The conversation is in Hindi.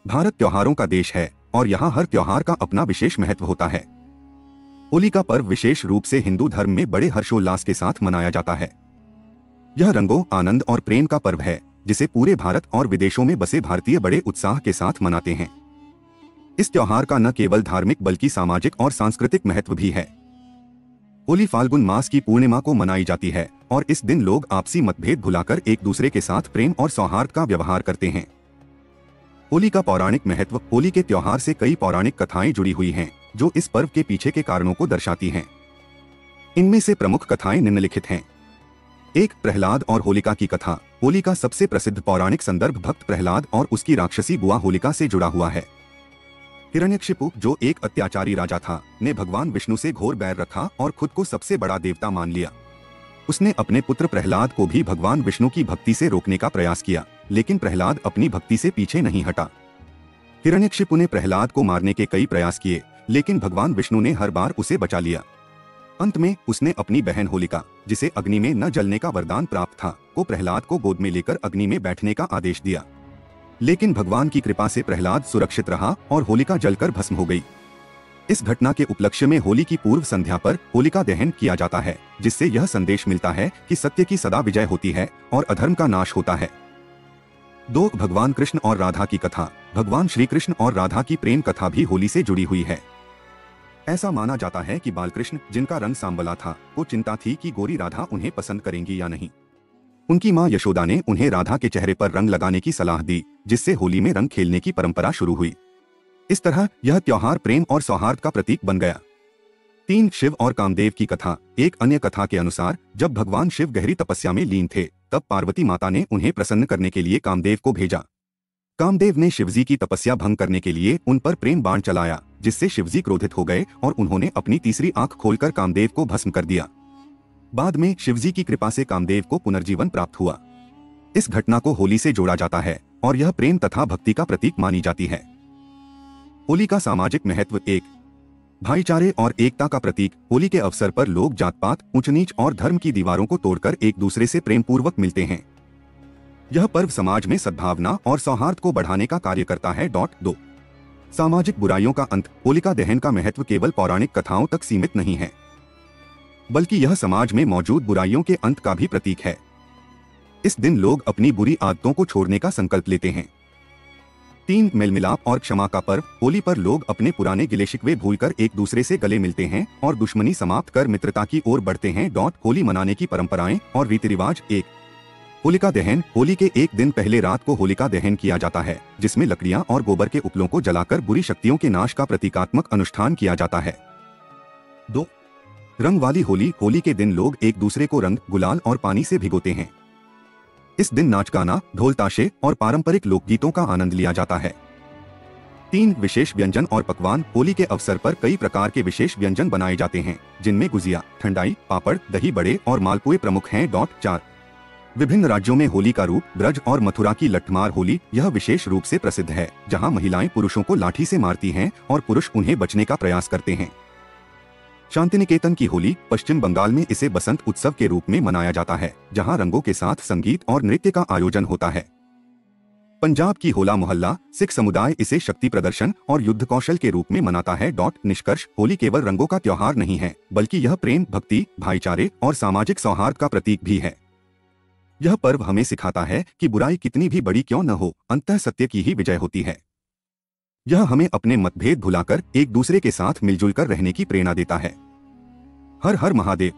भारत त्योहारों का देश है और यहाँ हर त्योहार का अपना विशेष महत्व होता है। होली का पर्व विशेष रूप से हिंदू धर्म में बड़े हर्षोल्लास के साथ मनाया जाता है। यह रंगों, आनंद और प्रेम का पर्व है जिसे पूरे भारत और विदेशों में बसे भारतीय बड़े उत्साह के साथ मनाते हैं। इस त्योहार का न केवल धार्मिक बल्कि सामाजिक और सांस्कृतिक महत्व भी है। होली फाल्गुन मास की पूर्णिमा को मनाई जाती है और इस दिन लोग आपसी मतभेद भुलाकर एक दूसरे के साथ प्रेम और सौहार्द का व्यवहार करते हैं। होली का पौराणिक महत्व। होली के त्योहार से कई पौराणिक कथाएं जुड़ी हुई हैं, जो इस पर्व के पीछे के कारणों को दर्शाती हैं। इनमें से प्रमुख कथाएं निम्नलिखित हैं। 1. प्रहलाद और होलिका की कथा। होली का सबसे प्रसिद्ध पौराणिक संदर्भ भक्त प्रहलाद और उसकी राक्षसी बुआ होलिका से जुड़ा हुआ है। हिरण्यकशिपु, जो एक अत्याचारी राजा था, ने भगवान विष्णु से घोर बैर रखा और खुद को सबसे बड़ा देवता मान लिया। उसने अपने पुत्र प्रहलाद को भी भगवान विष्णु की भक्ति से रोकने का प्रयास किया, लेकिन प्रहलाद अपनी भक्ति से पीछे नहीं हटा। हिरण्यकशिपु ने प्रहलाद को मारने के कई प्रयास किए, लेकिन भगवान विष्णु ने हर बार उसे बचा लिया। अंत में उसने अपनी बहन होलिका, जिसे अग्नि में न जलने का वरदान प्राप्त था, को प्रहलाद को गोद में लेकर अग्नि में बैठने का आदेश दिया। लेकिन भगवान की कृपा से प्रहलाद सुरक्षित रहा और होलिका जलकर भस्म हो गई। इस घटना के उपलक्ष्य में होली की पूर्व संध्या पर होलिका दहन किया जाता है, जिससे यह संदेश मिलता है कि सत्य की सदा विजय होती है और अधर्म का नाश होता है। 2. भगवान कृष्ण और राधा की कथा। भगवान श्री कृष्ण और राधा की प्रेम कथा भी होली से जुड़ी हुई है। ऐसा माना जाता है कि बालकृष्ण, जिनका रंग सांवला था, को चिंता थी कि गोरी राधा उन्हें पसंद करेंगी या नहीं। उनकी मां यशोदा ने उन्हें राधा के चेहरे पर रंग लगाने की सलाह दी, जिससे होली में रंग खेलने की परंपरा शुरू हुई। इस तरह यह त्योहार प्रेम और सौहार्द का प्रतीक बन गया। 3. शिव और कामदेव की कथा। एक अन्य कथा के अनुसार जब भगवान शिव गहरी तपस्या में लीन थे, तब पार्वती माता ने उन्हें प्रसन्न करने के लिए कामदेव को भेजा। कामदेव ने शिवजी की तपस्या भंग करने के लिए उन पर प्रेम बाण चलाया, जिससे शिवजी क्रोधित हो गए और उन्होंने अपनी तीसरी आंख खोलकर कामदेव को भस्म कर दिया। बाद में शिवजी की कृपा से कामदेव को पुनर्जीवन प्राप्त हुआ। इस घटना को होली से जोड़ा जाता है और यह प्रेम तथा भक्ति का प्रतीक मानी जाती है। होली का सामाजिक महत्व। 1. भाईचारे और एकता का प्रतीक। होली के अवसर पर लोग जात पात, ऊंच नीच और धर्म की दीवारों को तोड़कर एक दूसरे से प्रेम पूर्वक मिलते हैं। यह पर्व समाज में सद्भावना और सौहार्द को बढ़ाने का कार्य करता है। 2. सामाजिक बुराइयों का अंत। होलिका दहन का महत्व केवल पौराणिक कथाओं तक सीमित नहीं है, बल्कि यह समाज में मौजूद बुराइयों के अंत का भी प्रतीक है। इस दिन लोग अपनी बुरी आदतों को छोड़ने का संकल्प लेते हैं। 3. मेलमिलाप और क्षमा का पर्व। होली पर लोग अपने पुराने गिले शिकवे भूलकर एक दूसरे से गले मिलते हैं और दुश्मनी समाप्त कर मित्रता की ओर बढ़ते हैं। होली मनाने की परंपराएं और रीति रिवाज। 1. होलिका दहन। होली के एक दिन पहले रात को होलिका दहन किया जाता है, जिसमें लकड़ियां और गोबर के उपलों को जलाकर बुरी शक्तियों के नाश का प्रतीकात्मक अनुष्ठान किया जाता है। 2. रंग वाली होली। होली के दिन लोग एक दूसरे को रंग, गुलाल और पानी से भिगोते हैं। इस दिन नाच गाना, ढोल ताशे और पारंपरिक लोकगीतों का आनंद लिया जाता है। 3. विशेष व्यंजन और पकवान। होली के अवसर पर कई प्रकार के विशेष व्यंजन बनाए जाते हैं, जिनमें गुजिया, ठंडाई, पापड़, दही बड़े और मालपुए प्रमुख हैं। 4. विभिन्न राज्यों में होली का रूप। ब्रज और मथुरा की लठमार होली यह विशेष रूप से प्रसिद्ध है, जहां महिलाएं पुरुषों को लाठी से मारती हैं और पुरुष उन्हें बचने का प्रयास करते हैं। शांतिनिकेतन की होली। पश्चिम बंगाल में इसे बसंत उत्सव के रूप में मनाया जाता है, जहां रंगों के साथ संगीत और नृत्य का आयोजन होता है। पंजाब की होला मोहल्ला। सिख समुदाय इसे शक्ति प्रदर्शन और युद्ध कौशल के रूप में मनाता है। निष्कर्ष। होली केवल रंगों का त्योहार नहीं है, बल्कि यह प्रेम, भक्ति, भाईचारे और सामाजिक सौहार्द का प्रतीक भी है। यह पर्व हमें सिखाता है कि बुराई कितनी भी बड़ी क्यों न हो, अंततः सत्य की ही विजय होती है। यह हमें अपने मतभेद भुलाकर एक दूसरे के साथ मिलजुल कर रहने की प्रेरणा देता है। हर हर महादेव।